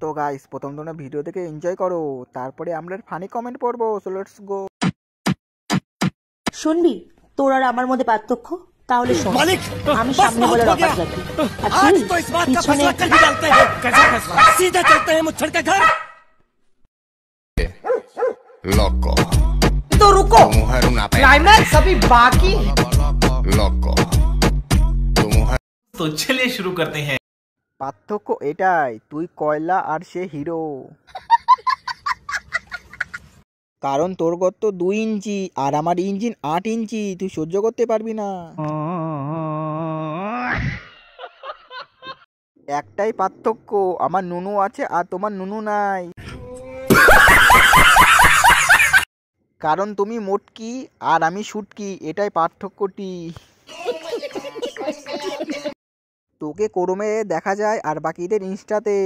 তো গাইস প্রথম তোমরা ভিডিও দেখে এনজয় করো, তারপরে আমরা ফানি কমেন্ট পড়বো। So let's go. শুনবি তোর আর আমার মধ্যে পার্থক্য? তাহলে শোন, আমি সামনে বলে রকেট রাখি আর তুই পিছনে। Loco. तो रुको, Tu mujer una perra. Climax अभी बाकी है। Loco. Tu mujer. तो चलिए शुरू करते हैं। পার্থক্য এটাই, তুই কয়লা আর সে হিরো। কারণ তোর গর্ত 2 ইঞ্চি আর আমার ইঞ্জিন 8 ইঞ্চি, তুই সহ্য করতে পারবি না। একটাই পার্থক্য, আমার নুনু আছে আর তোমার নুনু নাই। কারণ তুমি মোটকি আর আমি শুটকি, এটাই পার্থক্যটি। তোকে ক্রোমে দেখা যায় আর বাকিদের ইনস্টাতে।